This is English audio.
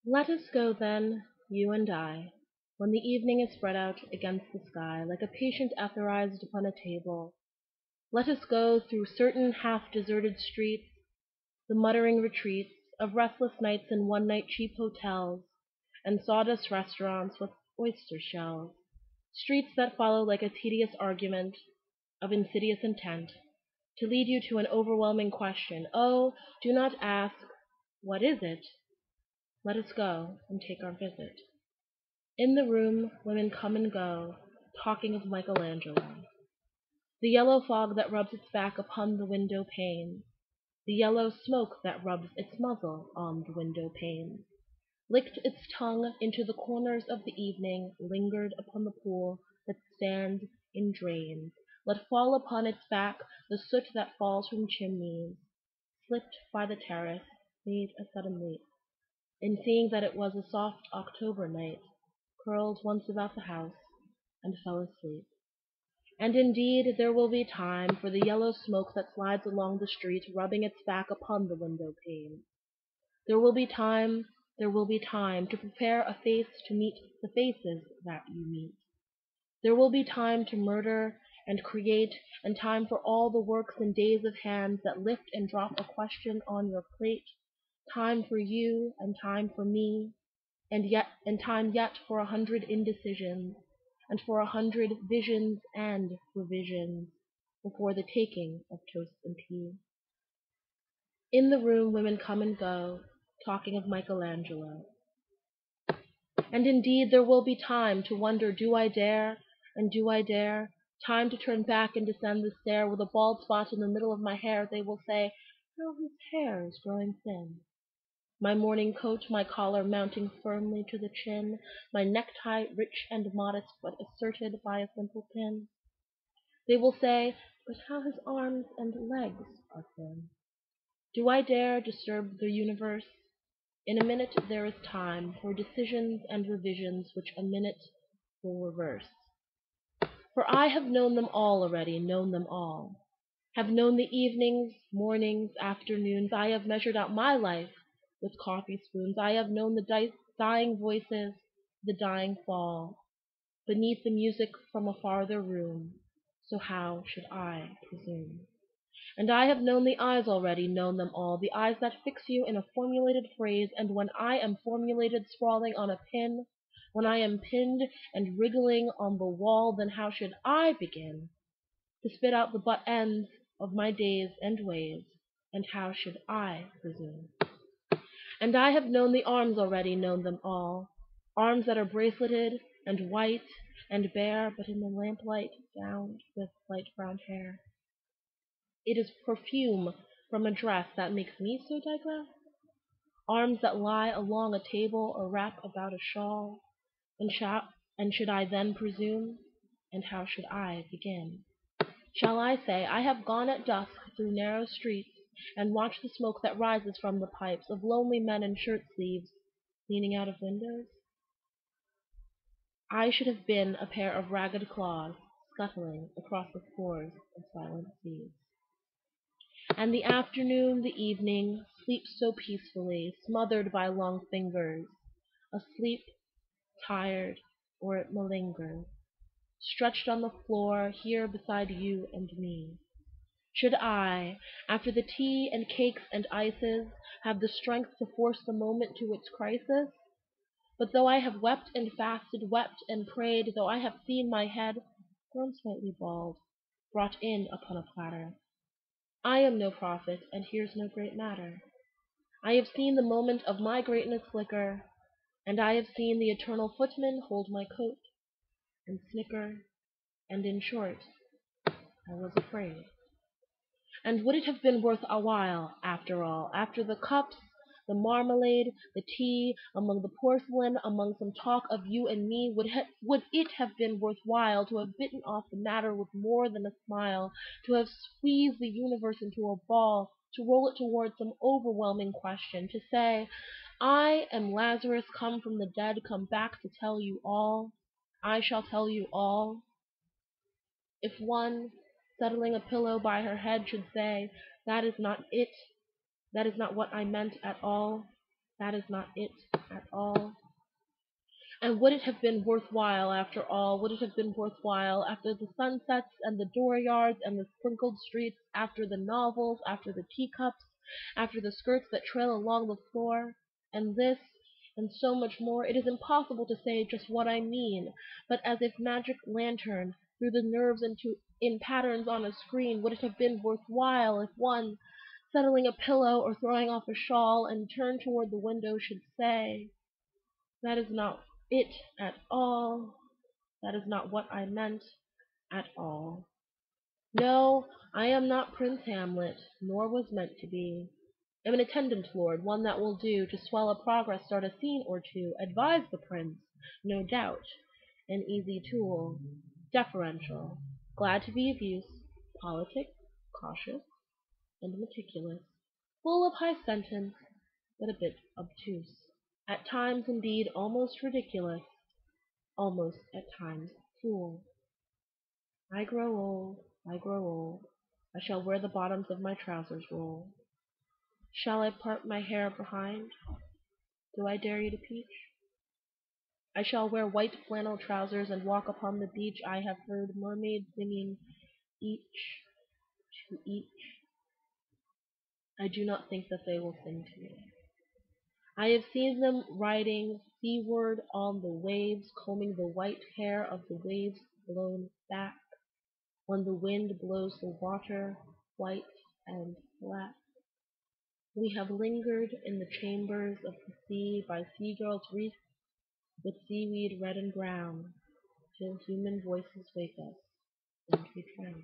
Let us go then, you and I, when the evening is spread out against the sky, like a patient etherized upon a table. Let us go through certain half-deserted streets, the muttering retreats of restless nights in one-night cheap hotels, and sawdust restaurants with oyster shells, streets that follow like a tedious argument of insidious intent, to lead you to an overwhelming question. Oh, do not ask, what is it? Let us go and take our visit. In the room, women come and go, talking of Michelangelo. The yellow fog that rubs its back upon the window pane, the yellow smoke that rubs its muzzle on the window pane, licked its tongue into the corners of the evening, lingered upon the pool that stands in drains, let fall upon its back the soot that falls from chimneys, slipped by the terrace, made a sudden leap, in seeing that it was a soft October night, curled once about the house, and fell asleep. And indeed there will be time for the yellow smoke that slides along the street, rubbing its back upon the window pane. There will be time, there will be time to prepare a face to meet the faces that you meet. There will be time to murder and create, and time for all the works and days of hands that lift and drop a question on your plate, time for you and time for me, and time yet for 100 indecisions, and for 100 visions and revisions, before the taking of toast and tea. In the room women come and go, talking of Michelangelo. And indeed there will be time to wonder, do I dare, and do I dare? Time to turn back and descend the stair with a bald spot in the middle of my hair. They will say, how his hair is growing thin. My morning coat, my collar mounting firmly to the chin, my necktie rich and modest but asserted by a simple pin. They will say, but how his arms and legs are thin. Do I dare disturb the universe? In a minute there is time for decisions and revisions which a minute will reverse. For I have known them all already, known them all. Have known the evenings, mornings, afternoons. I have measured out my life with coffee spoons. I have known the dying voices, the dying fall, beneath the music from a farther room. So how should I presume? And I have known the eyes already, known them all, the eyes that fix you in a formulated phrase, and when I am formulated sprawling on a pin, when I am pinned and wriggling on the wall, then how should I begin to spit out the butt ends of my days and ways, and how should I presume? And I have known the arms already, known them all, arms that are braceleted and white and bare, but in the lamplight gowned with light brown hair. It is perfume from a dress that makes me so digress. Arms that lie along a table or wrap about a shawl, and should I then presume? And how should I begin? Shall I say, I have gone at dusk through narrow streets, and watched the smoke that rises from the pipes of lonely men in shirt-sleeves, leaning out of windows? I should have been a pair of ragged claws, scuttling across the floors of silent seas. And the afternoon, the evening, sleeps so peacefully, smothered by long fingers, asleep, tired, or it malingers, stretched on the floor here beside you and me. Should I, after the tea and cakes and ices, have the strength to force the moment to its crisis? But though I have wept and fasted, wept and prayed, though I have seen my head, grown slightly bald, brought in upon a platter, I am no prophet, and here's no great matter. I have seen the moment of my greatness flicker, and I have seen the eternal footman hold my coat, and snicker, and in short, I was afraid. And would it have been worth a while, after all, after the cups, the marmalade, the tea, among the porcelain, among some talk of you and me, would it have been worth while to have bitten off the matter with more than a smile, to have squeezed the universe into a ball, to roll it towards some overwhelming question, to say, I am Lazarus come from the dead, come back to tell you all, I shall tell you all? If one, settling a pillow by her head, should say, that is not it, that is not what I meant at all, that is not it at all? And would it have been worthwhile after all? Would it have been worthwhile after the sunsets and the dooryards and the sprinkled streets, after the novels, after the teacups, after the skirts that trail along the floor? And this, and so much more, it is impossible to say just what I mean, but as if magic lantern threw the nerves in patterns on a screen, would it have been worthwhile if one, settling a pillow or throwing off a shawl and turned toward the window, should say, "That is not it at all. That is not what I meant at all. No, I am not Prince Hamlet, nor was meant to be. I'm an attendant lord, one that will do to swell a progress, start a scene or two, advise the prince, no doubt, an easy tool, deferential, glad to be of use, politic, cautious, and meticulous, full of high sentence, but a bit obtuse. At times, indeed, almost ridiculous, almost at times fool. I grow old, I grow old. I shall wear the bottoms of my trousers roll. Shall I part my hair behind? Do I dare you to peach? I shall wear white flannel trousers and walk upon the beach. I have heard mermaids singing each to each. I do not think that they will sing to me. I have seen them riding seaward on the waves, combing the white hair of the waves blown back, when the wind blows the water white and black. We have lingered in the chambers of the sea by seagulls wreathed with seaweed red and brown, till human voices wake us and we drown.